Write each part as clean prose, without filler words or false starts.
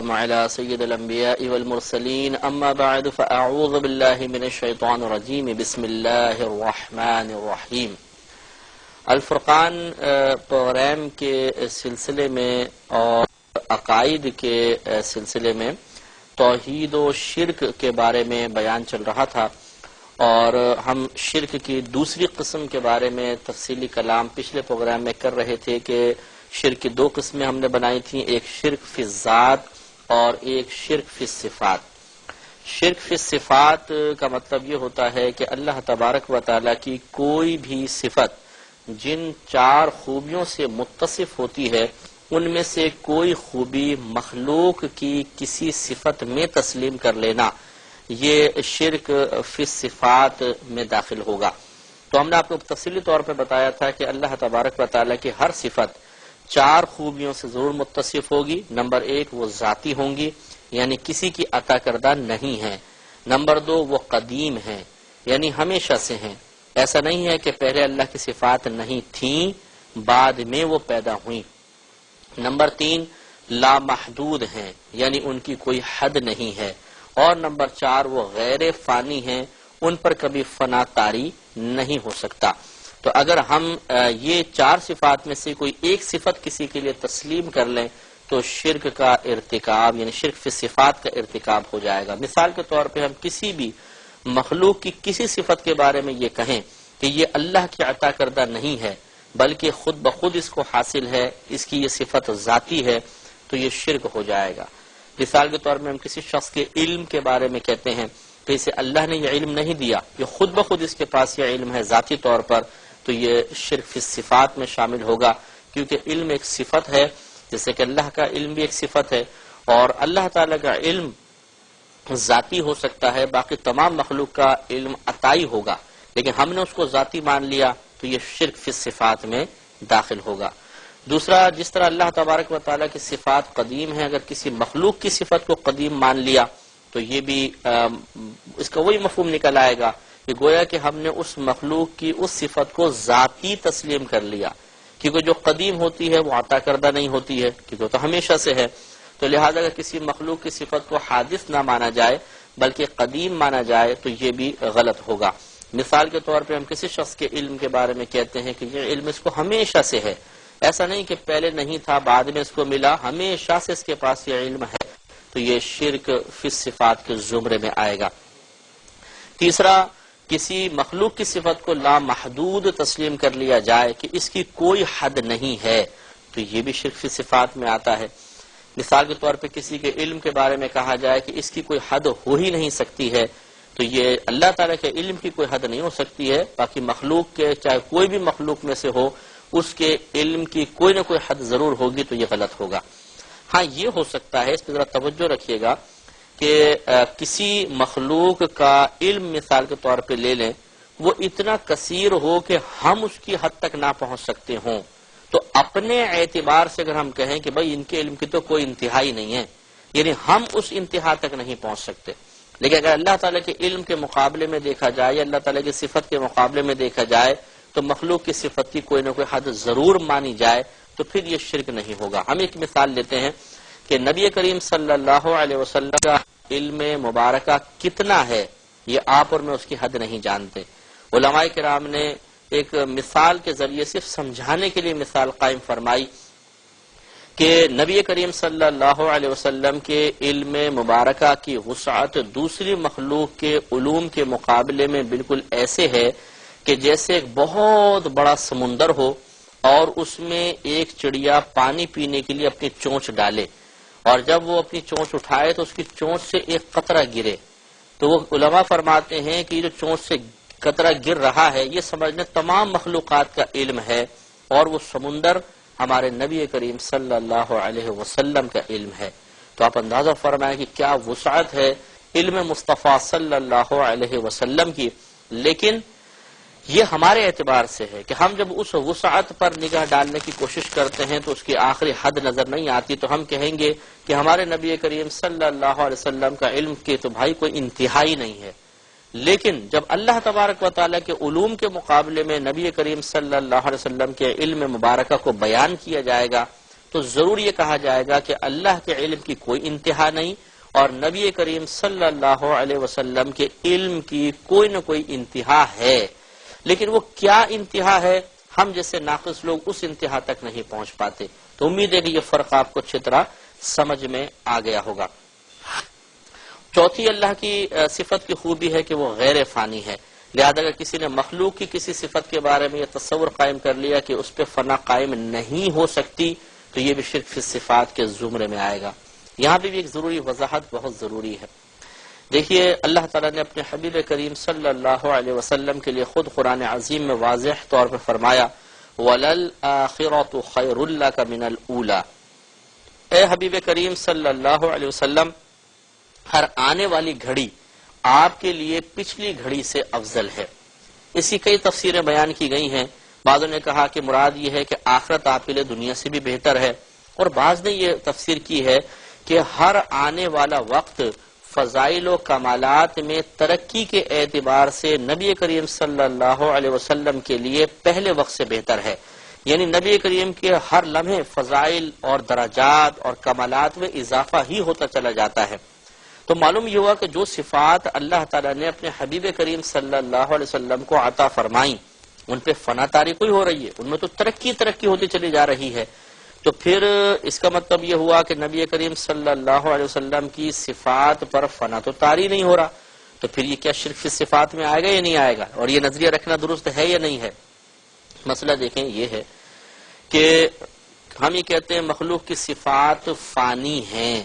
على سيد الأنبياء والمرسلين أما بعد فأعوذ بالله من الشيطان الرجيم بسم الله الرحمن الرحیم۔ الفرقان پروگرام کے سلسلے میں اور عقائد کے سلسلے میں توحید و شرک کے بارے میں بیان چل رہا تھا، اور ہم شرک کی دوسری قسم کے بارے میں تفصیلی کلام پچھلے پروگرام میں کر رہے تھے کہ شرک کی دو قسمیں ہم نے بنائی تھیں، ایک شرک فی الذات اور ایک شرک فی الصفات۔ شرک فی الصفات کا مطلب یہ ہوتا ہے کہ اللہ تبارک و تعالیٰ کی کوئی بھی صفت جن چار خوبیوں سے متصف ہوتی ہے ان میں سے کوئی خوبی مخلوق کی کسی صفت میں تسلیم کر لینا، یہ شرک فی الصفات میں داخل ہوگا۔ تو ہم نے آپ کو تفصیلی طور پہ بتایا تھا کہ اللہ تبارک و تعالیٰ کی ہر صفت چار خوبیوں سے ضرور متصف ہوگی۔ نمبر ایک، وہ ذاتی ہوں گی، یعنی کسی کی عطا کردہ نہیں ہے۔ نمبر دو، وہ قدیم ہیں، یعنی ہمیشہ سے ہیں، ایسا نہیں ہے کہ پہلے اللہ کی صفات نہیں تھیں بعد میں وہ پیدا ہوئیں۔ نمبر تین، لامحدود ہیں، یعنی ان کی کوئی حد نہیں ہے۔ اور نمبر چار، وہ غیر فانی ہیں، ان پر کبھی فنا طاری نہیں ہو سکتا۔ تو اگر ہم یہ چار صفات میں سے کوئی ایک صفت کسی کے لیے تسلیم کر لیں تو شرک کا ارتکاب یعنی شرک فی صفات کا ارتکاب ہو جائے گا۔ مثال کے طور پہ ہم کسی بھی مخلوق کی کسی صفت کے بارے میں یہ کہیں کہ یہ اللہ کی عطا کردہ نہیں ہے بلکہ خود بخود اس کو حاصل ہے، اس کی یہ صفت ذاتی ہے، تو یہ شرک ہو جائے گا۔ مثال کے طور میں ہم کسی شخص کے علم کے بارے میں کہتے ہیں کہ اسے اللہ نے یہ علم نہیں دیا، یہ خود بخود اس کے پاس یہ علم ہے ذاتی طور پر، تو یہ شرک فی صفات میں شامل ہوگا، کیونکہ علم ایک صفت ہے، جیسے کہ اللہ کا علم بھی ایک صفت ہے، اور اللہ تعالیٰ کا علم ذاتی ہو سکتا ہے، باقی تمام مخلوق کا علم عطائی ہوگا، لیکن ہم نے اس کو ذاتی مان لیا تو یہ شرک فی صفات میں داخل ہوگا۔ دوسرا، جس طرح اللہ تبارک و تعالیٰ کی صفات قدیم ہیں، اگر کسی مخلوق کی صفت کو قدیم مان لیا تو یہ بھی اس کا وہی مفہوم نکل آئے گا کہ گویا کہ ہم نے اس مخلوق کی اس صفت کو ذاتی تسلیم کر لیا، کیونکہ جو قدیم ہوتی ہے وہ عطا کردہ نہیں ہوتی ہے، کیونکہ وہ تو ہمیشہ سے ہے۔ تو لہذا اگر کسی مخلوق کی صفت کو حادث نہ مانا جائے بلکہ قدیم مانا جائے تو یہ بھی غلط ہوگا۔ مثال کے طور پہ ہم کسی شخص کے علم کے بارے میں کہتے ہیں کہ یہ علم اس کو ہمیشہ سے ہے، ایسا نہیں کہ پہلے نہیں تھا بعد میں اس کو ملا، ہمیشہ سے اس کے پاس یہ علم ہے، تو یہ شرک فی صفات کے زمرے میں آئے گا۔ تیسرا، کسی مخلوق کی صفت کو لامحدود تسلیم کر لیا جائے کہ اس کی کوئی حد نہیں ہے، تو یہ بھی شرک فی صفات میں آتا ہے۔ مثال کے طور پہ کسی کے علم کے بارے میں کہا جائے کہ اس کی کوئی حد ہو ہی نہیں سکتی ہے، تو یہ اللہ تعالیٰ کے علم کی کوئی حد نہیں ہو سکتی ہے، باقی مخلوق کے چاہے کوئی بھی مخلوق میں سے ہو اس کے علم کی کوئی نہ کوئی حد ضرور ہوگی، تو یہ غلط ہوگا۔ ہاں، یہ ہو سکتا ہے، اس پہ ذرا توجہ رکھیے گا کہ کسی مخلوق کا علم مثال کے طور پہ لے لیں، وہ اتنا کثیر ہو کہ ہم اس کی حد تک نہ پہنچ سکتے ہوں، تو اپنے اعتبار سے اگر ہم کہیں کہ بھائی ان کے علم کی تو کوئی انتہائی نہیں ہے، یعنی ہم اس انتہا تک نہیں پہنچ سکتے، لیکن اگر اللہ تعالیٰ کے علم کے مقابلے میں دیکھا جائے یا اللہ تعالیٰ کی صفت کے مقابلے میں دیکھا جائے تو مخلوق کی صفت کی کوئی نہ کوئی حد ضرور مانی جائے تو پھر یہ شرک نہیں ہوگا۔ ہم ایک مثال لیتے ہیں کہ نبی کریم صلی اللہ علیہ وسلم کا علم مبارکہ کتنا ہے یہ آپ اور میں اس کی حد نہیں جانتے۔ علماء کرام نے ایک مثال کے ذریعے صرف سمجھانے کے لیے مثال قائم فرمائی کہ نبی کریم صلی اللہ علیہ وسلم کے علم مبارکہ کی وسعت دوسری مخلوق کے علوم کے مقابلے میں بالکل ایسے ہے کہ جیسے ایک بہت بڑا سمندر ہو اور اس میں ایک چڑیا پانی پینے کے لیے اپنی چونچ ڈالے، اور جب وہ اپنی چونچ اٹھائے تو اس کی چونچ سے ایک قطرہ گرے، تو وہ علماء فرماتے ہیں کہ یہ جو چونچ سے قطرہ گر رہا ہے یہ سمجھنے تمام مخلوقات کا علم ہے، اور وہ سمندر ہمارے نبی کریم صلی اللہ علیہ وسلم کا علم ہے۔ تو آپ اندازہ فرمائیں کہ کیا وسعت ہے علم مصطفیٰ صلی اللہ علیہ وسلم کی، لیکن یہ ہمارے اعتبار سے ہے کہ ہم جب اس وسعت پر نگاہ ڈالنے کی کوشش کرتے ہیں تو اس کی آخری حد نظر نہیں آتی، تو ہم کہیں گے کہ ہمارے نبی کریم صلی اللہ علیہ وسلم کا علم کی تو بھائی کوئی انتہائی نہیں ہے، لیکن جب اللہ تبارک و تعالیٰ کے علوم کے مقابلے میں نبی کریم صلی اللہ علیہ وسلم کے علم مبارکہ کو بیان کیا جائے گا تو ضرور یہ کہا جائے گا کہ اللہ کے علم کی کوئی انتہا نہیں اور نبی کریم صلی اللہ علیہ وسلم کے علم کی کوئی نہ کوئی انتہا ہے، لیکن وہ کیا انتہا ہے ہم جیسے ناقص لوگ اس انتہا تک نہیں پہنچ پاتے۔ تو امید ہے کہ یہ فرق آپ کو اچھی طرح سمجھ میں آ گیا ہوگا۔ چوتھی اللہ کی صفت کی خوبی ہے کہ وہ غیر فانی ہے، لہذا اگر کسی نے مخلوق کی کسی صفت کے بارے میں یہ تصور قائم کر لیا کہ اس پہ فنا قائم نہیں ہو سکتی تو یہ بھی شرک فی صفات کے زمرے میں آئے گا۔ یہاں بھی ایک ضروری وضاحت بہت ضروری ہے۔ دیکھیے اللہ تعالیٰ نے اپنے حبیب کریم صلی اللہ علیہ وسلم کے لیے خود قرآن عظیم میں واضح طور پر فرمایا وَلَلْآخِرَةُ خَيْرٌ لَكَ مِنَ الْأُولَى، اے حبیب کریم صلی اللہ علیہ وسلم ہر آنے والی گھڑی آپ کے لیے پچھلی گھڑی سے افضل ہے۔ اسی کئی تفسیریں بیان کی گئی ہیں، بعضوں نے کہا کہ مراد یہ ہے کہ آخرت آپ کے لیے دنیا سے بھی بہتر ہے، اور بعض نے یہ تفسیر کی ہے کہ ہر آنے والا وقت فضائل و کمالات میں ترقی کے اعتبار سے نبی کریم صلی اللہ علیہ وسلم کے لیے پہلے وقت سے بہتر ہے، یعنی نبی کریم کے ہر لمحے فضائل اور درجات اور کمالات میں اضافہ ہی ہوتا چلا جاتا ہے۔ تو معلوم یہ ہوا کہ جو صفات اللہ تعالیٰ نے اپنے حبیب کریم صلی اللہ علیہ وسلم کو عطا فرمائیں ان پہ فنا طاری کوئی ہو رہی ہے، ان میں تو ترقی ہوتی چلی جا رہی ہے۔ تو پھر اس کا مطلب یہ ہوا کہ نبی کریم صلی اللہ علیہ وسلم کی صفات پر فنا تو طاری نہیں ہو رہا، تو پھر یہ کیا شرک فی صفات میں آئے گا یا نہیں آئے گا؟ اور یہ نظریہ رکھنا درست ہے یا نہیں ہے؟ مسئلہ دیکھیں یہ ہے کہ ہم یہ کہتے ہیں مخلوق کی صفات فانی ہیں،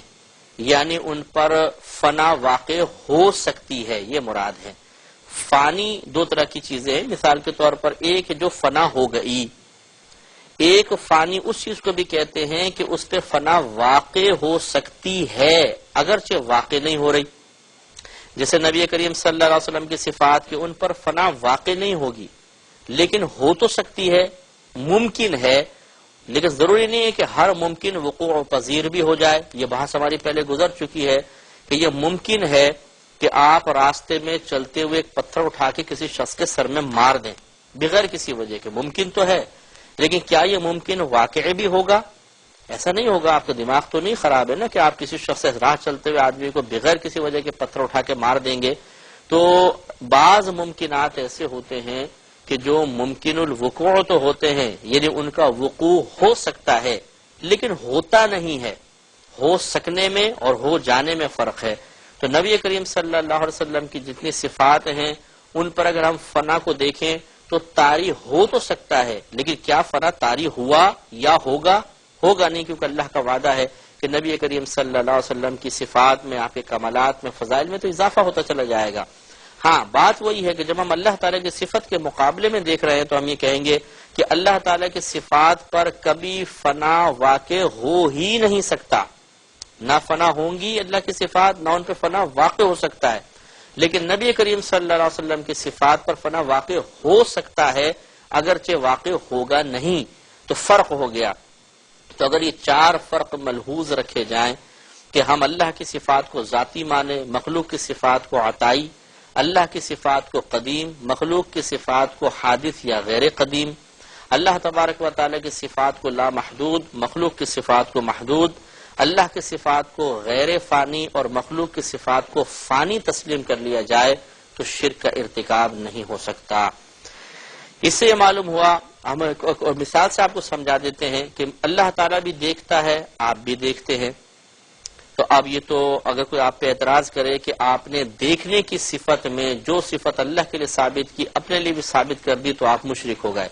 یعنی ان پر فنا واقع ہو سکتی ہے، یہ مراد ہے۔ فانی دو طرح کی چیزیں ہیں، مثال کے طور پر ایک جو فنا ہو گئی، ایک فانی اس چیز کو بھی کہتے ہیں کہ اس پہ فنا واقع ہو سکتی ہے اگرچہ واقع نہیں ہو رہی، جیسے نبی کریم صلی اللہ علیہ وسلم کی صفات کے ان پر فنا واقع نہیں ہوگی لیکن ہو تو سکتی ہے، ممکن ہے، لیکن ضروری نہیں ہے کہ ہر ممکن وقوع پذیر بھی ہو جائے۔ یہ بحث ہماری پہلے گزر چکی ہے کہ یہ ممکن ہے کہ آپ راستے میں چلتے ہوئے ایک پتھر اٹھا کے کسی شخص کے سر میں مار دیں بغیر کسی وجہ کے، ممکن تو ہے، لیکن کیا یہ ممکن واقع بھی ہوگا؟ ایسا نہیں ہوگا۔ آپ کا دماغ تو نہیں خراب ہے نا کہ آپ کسی شخص سے راہ چلتے ہوئے آدمی کو بغیر کسی وجہ کے پتھر اٹھا کے مار دیں گے۔ تو بعض ممکنات ایسے ہوتے ہیں کہ جو ممکن الوقوع تو ہوتے ہیں، یعنی ان کا وقوع ہو سکتا ہے لیکن ہوتا نہیں ہے۔ ہو سکنے میں اور ہو جانے میں فرق ہے۔ تو نبی کریم صلی اللہ علیہ وسلم کی جتنی صفات ہیں ان پر اگر ہم فنا کو دیکھیں تو طاری ہو تو سکتا ہے، لیکن کیا فنا طاری ہوا یا ہوگا؟ ہوگا نہیں، کیونکہ اللہ کا وعدہ ہے کہ نبی کریم صلی اللہ علیہ وسلم کی صفات میں، آپ کے کمالات میں، فضائل میں تو اضافہ ہوتا چلا جائے گا۔ ہاں بات وہی ہے کہ جب ہم اللہ تعالیٰ کی صفت کے مقابلے میں دیکھ رہے ہیں تو ہم یہ کہیں گے کہ اللہ تعالیٰ کی صفات پر کبھی فنا واقع ہو ہی نہیں سکتا، نہ فنا ہوں گی اللہ کی صفات، نہ ان پہ فنا واقع ہو سکتا ہے، لیکن نبی کریم صلی اللہ علیہ وسلم کی صفات پر فنا واقع ہو سکتا ہے اگرچہ واقع ہوگا نہیں۔ تو فرق ہو گیا۔ تو اگر یہ چار فرق ملحوظ رکھے جائیں کہ ہم اللہ کی صفات کو ذاتی مانیں، مخلوق کی صفات کو عطائی، اللہ کی صفات کو قدیم، مخلوق کی صفات کو حادث یا غیر قدیم، اللہ تبارک و تعالیٰ کی صفات کو لامحدود، مخلوق کی صفات کو محدود، اللہ کی صفات کو غیر فانی اور مخلوق کی صفات کو فانی تسلیم کر لیا جائے تو شرک کا ارتکاب نہیں ہو سکتا۔ اس سے یہ معلوم ہوا، ہم اور مثال سے آپ کو سمجھا دیتے ہیں کہ اللہ تعالیٰ بھی دیکھتا ہے، آپ بھی دیکھتے ہیں۔ تو اب یہ تو اگر کوئی آپ پہ اعتراض کرے کہ آپ نے دیکھنے کی صفت میں جو صفت اللہ کے لیے ثابت کی اپنے لیے بھی ثابت کر دی تو آپ مشرک ہو گئے،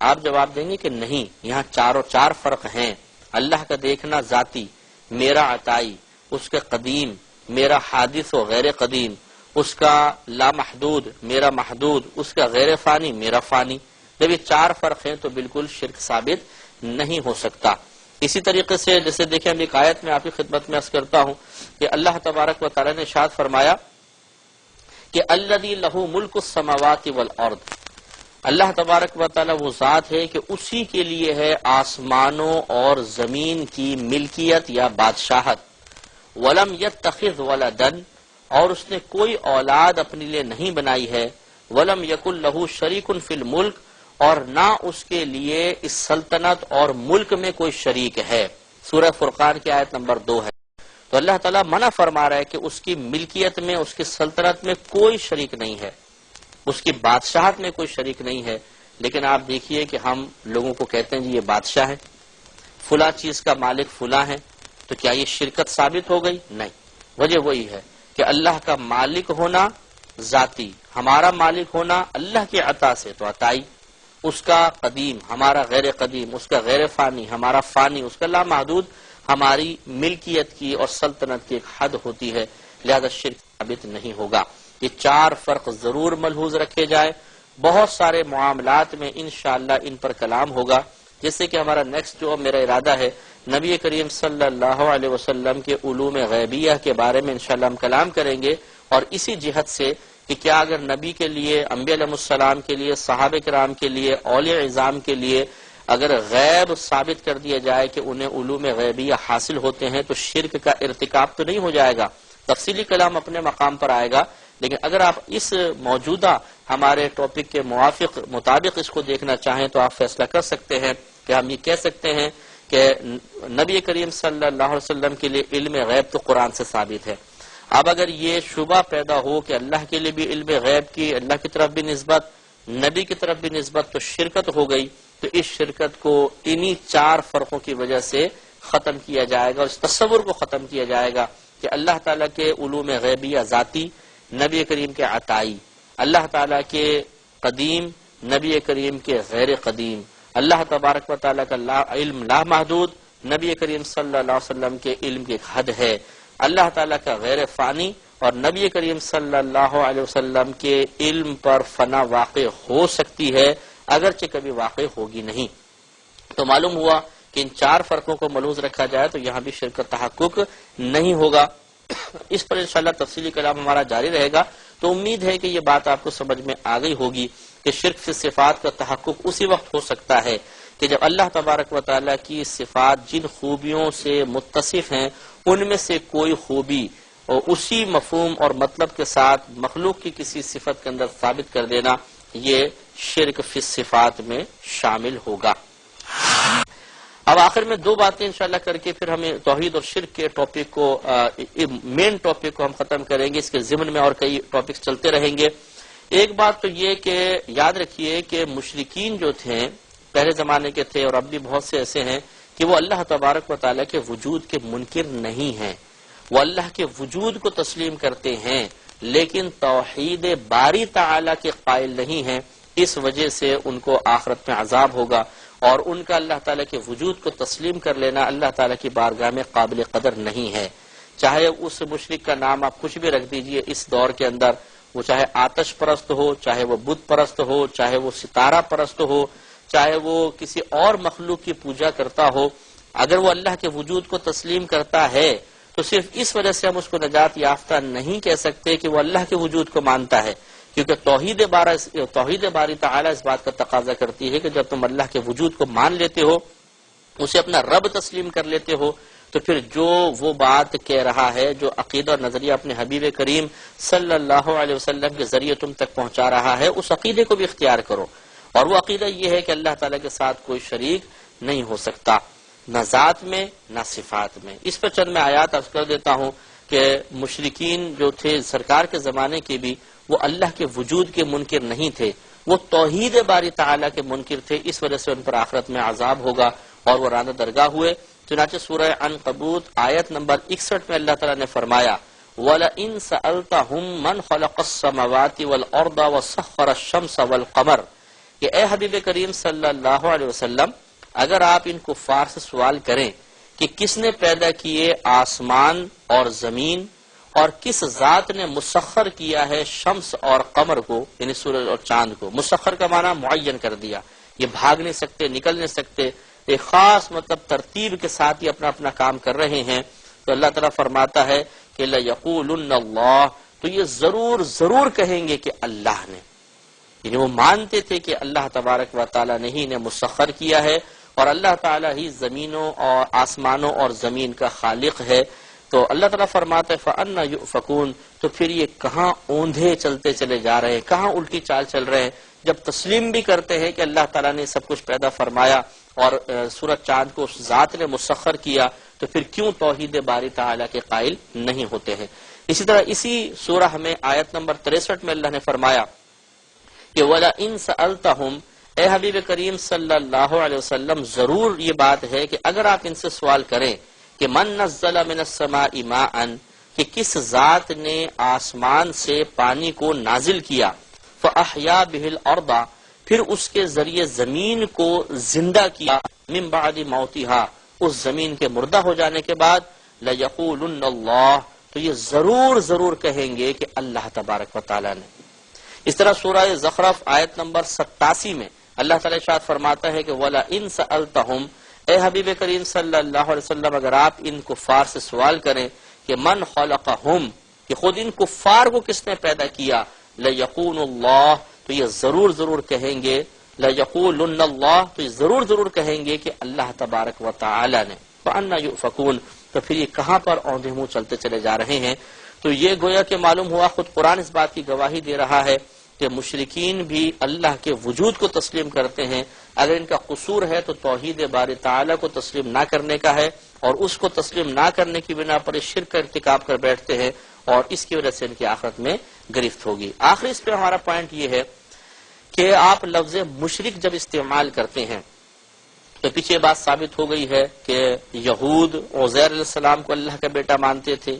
آپ جواب دیں گے کہ نہیں، یہاں چار فرق ہیں۔ اللہ کا دیکھنا ذاتی، میرا عطائی، اس کا قدیم، میرا حادث و غیر قدیم، اس کا لامحدود، میرا محدود، اس کا غیر فانی، میرا فانی۔ جب یہ چار فرق ہیں تو بالکل شرک ثابت نہیں ہو سکتا۔ اسی طریقے سے جیسے دیکھیں ایک آیت میں آپ کی خدمت میں عرض کرتا ہوں کہ اللہ تبارک و تعالی نے ارشاد فرمایا کہ الذی لہ ملک السماوات والارض، اللہ تبارک و تعالی وہ ذات ہے کہ اسی کے لیے ہے آسمانوں اور زمین کی ملکیت یا بادشاہت، ولم یتخذ ولدا، اور اس نے کوئی اولاد اپنے لیے نہیں بنائی ہے، ولم یکن لہ شریک فی الملک، اور نہ اس کے لیے اس سلطنت اور ملک میں کوئی شریک ہے۔ سورہ فرقان کی آیت نمبر 2 ہے۔ تو اللہ تعالیٰ منع فرما رہا ہے کہ اس کی ملکیت میں، اس کی سلطنت میں کوئی شریک نہیں ہے، اس کی بادشاہت میں کوئی شریک نہیں ہے۔ لیکن آپ دیکھیے کہ ہم لوگوں کو کہتے ہیں جی یہ بادشاہ ہے، فلاں چیز کا مالک فلاں ہے، تو کیا یہ شرکت ثابت ہو گئی؟ نہیں۔ وجہ وہی ہے کہ اللہ کا مالک ہونا ذاتی، ہمارا مالک ہونا اللہ کی عطا سے تو عطائی، اس کا قدیم ہمارا غیر قدیم، اس کا غیر فانی ہمارا فانی، اس کا لامحدود ہماری ملکیت کی اور سلطنت کی ایک حد ہوتی ہے، لہذا شرک ثابت نہیں ہوگا۔ یہ 4 فرق ضرور ملحوظ رکھے جائے۔ بہت سارے معاملات میں انشاءاللہ ان پر کلام ہوگا، جیسے کہ ہمارا نیکسٹ جو میرا ارادہ ہے نبی کریم صلی اللہ علیہ وسلم کے علوم غیبیہ کے بارے میں انشاءاللہ ہم کلام کریں گے، اور اسی جہت سے کہ کیا اگر نبی کے لیے، انبیاء علیہ السلام کے لیے، صحابہ کرام کے لیے، اولیاء عظام کے لیے اگر غیب ثابت کر دیا جائے کہ انہیں علوم غیبیہ حاصل ہوتے ہیں تو شرک کا ارتکاب تو نہیں ہو جائے گا۔ تفصیلی کلام اپنے مقام پر آئے گا، لیکن اگر آپ اس موجودہ ہمارے ٹاپک کے مطابق اس کو دیکھنا چاہیں تو آپ فیصلہ کر سکتے ہیں کہ ہم یہ کہہ سکتے ہیں کہ نبی کریم صلی اللہ علیہ وسلم کے لیے علم غیب تو قرآن سے ثابت ہے۔ اب اگر یہ شبہ پیدا ہو کہ اللہ کے لیے بھی علم غیب کی اللہ کی طرف بھی نسبت، نبی کی طرف بھی نسبت، تو شرکت ہو گئی، تو اس شرکت کو انہی 4 فرقوں کی وجہ سے ختم کیا جائے گا، اور اس تصور کو ختم کیا جائے گا کہ اللہ تعالیٰ کے علوم غیبیہ ذاتی، نبی کریم کے عطائی، اللہ تعالیٰ کے قدیم، نبی کریم کے غیر قدیم، اللہ تبارک و تعالیٰ کا علم لا محدود، نبی کریم صلی اللہ علیہ وسلم کے علم کی ایک حد ہے، اللہ تعالیٰ کا غیر فانی، اور نبی کریم صلی اللہ علیہ وسلم کے علم پر فنا واقع ہو سکتی ہے، اگرچہ کبھی واقع ہوگی نہیں۔ تو معلوم ہوا کہ ان 4 فرقوں کو ملحوظ رکھا جائے تو یہاں بھی شرک کا تحقق نہیں ہوگا۔ اس پر انشاءاللہ تفصیلی کلام ہمارا جاری رہے گا۔ تو امید ہے کہ یہ بات آپ کو سمجھ میں آ گئی ہوگی کہ شرک فی صفات کا تحقق اسی وقت ہو سکتا ہے کہ جب اللہ تبارک و تعالیٰ کی صفات جن خوبیوں سے متصف ہیں ان میں سے کوئی خوبی اور اسی مفہوم اور مطلب کے ساتھ مخلوق کی کسی صفت کے اندر ثابت کر دینا، یہ شرک فی صفات میں شامل ہوگا۔ اب آخر میں 2 باتیں انشاءاللہ کر کے پھر ہمیں توحید اور شرک کے ٹاپک کو، مین ٹاپک کو ہم ختم کریں گے۔ اس کے ضمن میں اور کئی ٹاپکس چلتے رہیں گے۔ ایک بات تو یہ کہ یاد رکھیے کہ مشرکین جو تھے پہلے زمانے کے تھے، اور اب بھی بہت سے ایسے ہیں کہ وہ اللہ تبارک و تعالیٰ کے وجود کے منکر نہیں ہیں، وہ اللہ کے وجود کو تسلیم کرتے ہیں لیکن توحید باری تعالیٰ کے قائل نہیں ہیں۔ اس وجہ سے ان کو آخرت میں عذاب ہوگا، اور ان کا اللہ تعالیٰ کے وجود کو تسلیم کر لینا اللہ تعالیٰ کی بارگاہ میں قابل قدر نہیں ہے۔ چاہے اس مشرک کا نام آپ کچھ بھی رکھ دیجئے اس دور کے اندر، وہ چاہے آتش پرست ہو، چاہے وہ بت پرست ہو، چاہے وہ ستارہ پرست ہو، چاہے وہ کسی اور مخلوق کی پوجا کرتا ہو، اگر وہ اللہ کے وجود کو تسلیم کرتا ہے تو صرف اس وجہ سے ہم اس کو نجات یافتہ نہیں کہہ سکتے کہ وہ اللہ کے وجود کو مانتا ہے، کیونکہ توحید باری تعالیٰ اس بات کا تقاضا کرتی ہے کہ جب تم اللہ کے وجود کو مان لیتے ہو، اسے اپنا رب تسلیم کر لیتے ہو، تو پھر جو وہ بات کہہ رہا ہے، جو عقیدہ اور نظریہ اپنے حبیب کریم صلی اللہ علیہ وسلم کے ذریعے تم تک پہنچا رہا ہے، اس عقیدے کو بھی اختیار کرو۔ اور وہ عقیدہ یہ ہے کہ اللہ تعالیٰ کے ساتھ کوئی شریک نہیں ہو سکتا، نہ ذات میں نہ صفات میں۔ اس پر چند میں آیات عرض کر دیتا ہوں کہ مشرکین جو تھے سرکار کے زمانے کے بھی، وہ اللہ کے وجود کے منکر نہیں تھے، وہ توحید باری تعالیٰ کے منکر تھے، اس وجہ سے ان پر آخرت میں عذاب ہوگا اور وہ رانہ درگاہ ہوئے۔ چنانچہ سورہ عنکبوت آیت نمبر 61 میں اللہ تعالیٰ نے فرمایا وَلَئِن سَأَلْتَهُمْ مَنْ خَلَقَ السَّمَاوَاتِ وَالْأَرْضَ وَسَخَّرَ الشَّمْسَ وَالْقَمَرَ، کہ اے حبیب کریم صلی اللہ علیہ وسلم، اگر آپ ان کفار سے سوال کریں کہ کس نے پیدا کیے آسمان اور زمین، اور کس ذات نے مسخر کیا ہے شمس اور قمر کو، یعنی سورج اور چاند کو، مسخر کا معنی معین کر دیا، یہ بھاگ نہیں سکتے، نکل نہیں سکتے، ایک خاص مطلب ترتیب کے ساتھ یہ اپنا اپنا کام کر رہے ہیں، تو اللہ تعالیٰ فرماتا ہے کہ لَيَقُولُنَّ اللَّهُ، تو یہ ضرور کہیں گے کہ اللہ نے، یعنی وہ مانتے تھے کہ اللہ تبارک و تعالیٰ نے ہی انہیں مسخر کیا ہے، اور اللہ تعالیٰ ہی زمینوں اور آسمانوں اور زمین کا خالق ہے۔ تو اللہ تعالیٰ فرماتا ہے فَأَنَّ يُؤْفَكُونَ، تو پھر یہ کہاں اوندھے چلتے چلے جا رہے ہیں، کہاں الٹی چال چل رہے ہیں، جب تسلیم بھی کرتے ہیں کہ اللہ تعالیٰ نے سب کچھ پیدا فرمایا اور سورج چاند کو اس ذات نے مسخر کیا، تو پھر کیوں توحید باری تعالیٰ کے قائل نہیں ہوتے ہیں؟ اسی طرح اسی سورہ میں آیت نمبر 63 میں اللہ نے فرمایا کہ وَلَئِن سَأَلْتَهُمْ، اے حبیب کریم صلی اللہ علیہ وسلم ضرور یہ بات ہے کہ اگر آپ ان سے سوال کریں کہ من نزل من السماء ماء، کہ کس ذات نے آسمان سے پانی کو نازل کیا، فَأَحْيَا بِهِ الْأَرْضَ، پھر اس کے ذریعے زمین کو زندہ کیا، من بعد موتها، اس زمین کے مردہ ہو جانے کے بعد، لَيَقُولُنَّ اللَّهُ، تو یہ ضرور کہیں گے کہ اللہ تبارک و تعالیٰ نے۔ اس طرح سورہ زخرف آیت نمبر 87 میں اللہ تعالیٰ ارشاد فرماتا ہے کہ وَلَئِن سَأَلْتَهُمْ، اے حبیب کریم صلی اللہ علیہ وسلم اگر آپ ان کفار سے سوال کریں کہ من خلقہم، کہ خود ان کفار کو کس نے پیدا کیا، لَيَقُولُ اللَّهُ، تو یہ ضرور کہیں گے، لَيَقُولُنَّ اللَّهُ، تو یہ ضرور کہیں گے کہ اللہ تبارک و تعالی نے۔ فَأَنَّا يُؤْفَكُونَ، تو پھر یہ کہاں پر اوندھے منہ چلتے چلے جا رہے ہیں؟ تو یہ گویا کہ معلوم ہوا، خود قرآن اس بات کی گواہی دے رہا ہے کہ مشرکین بھی اللہ کے وجود کو تسلیم کرتے ہیں، اگر ان کا قصور ہے تو توحید باری تعالیٰ کو تسلیم نہ کرنے کا ہے، اور اس کو تسلیم نہ کرنے کی بنا پر شرک کا ارتکاب کر بیٹھتے ہیں، اور اس کی وجہ سے ان کی آخرت میں گرفت ہوگی۔ آخری اس پہ ہمارا پوائنٹ یہ ہے کہ آپ لفظ مشرک جب استعمال کرتے ہیں تو پیچھے بات ثابت ہو گئی ہے کہ یہود عزیر علیہ السلام کو اللہ کا بیٹا مانتے تھے،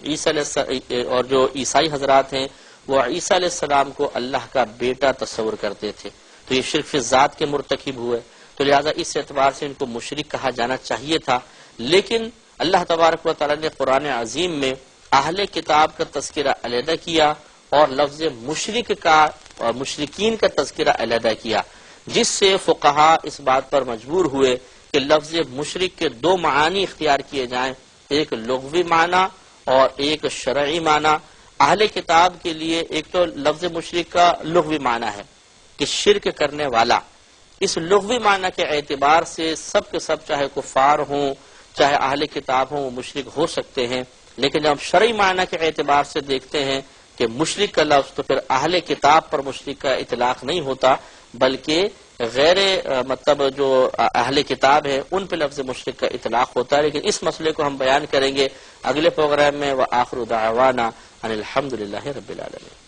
اور جو عیسائی حضرات ہیں وہ عیسیٰ علیہ السلام کو اللہ کا بیٹا تصور کرتے تھے، تو یہ شرک فی ذات کے مرتکب ہوئے، تو لہٰذا اس اعتبار سے ان کو مشرک کہا جانا چاہیے تھا۔ لیکن اللہ تبارک و تعالیٰ نے قرآن عظیم میں اہل کتاب کا تذکرہ علیحدہ کیا اور لفظ مشرک کا اور مشرکین کا تذکرہ علیحدہ کیا، جس سے فقہا اس بات پر مجبور ہوئے کہ لفظ مشرک کے دو معانی اختیار کیے جائیں، ایک لغوی معنی اور ایک شرعی معنی۔ اہل کتاب کے لیے ایک تو لفظ مشرک کا لغوی معنی ہے کہ شرک کرنے والا، اس لغوی معنی کے اعتبار سے سب کے سب چاہے کفار ہوں چاہے اہل کتاب ہوں وہ مشرک ہو سکتے ہیں، لیکن جب ہم شرعی معنی کے اعتبار سے دیکھتے ہیں کہ مشرک کا لفظ، تو پھر اہل کتاب پر مشرک کا اطلاق نہیں ہوتا، بلکہ غیر مطلب جو اہل کتاب ہے ان پہ لفظ مشرک کا اطلاق ہوتا ہے۔ لیکن اس مسئلے کو ہم بیان کریں گے اگلے پروگرام میں۔ وآخر دعوانا ان الحمد للہ رب العالمین۔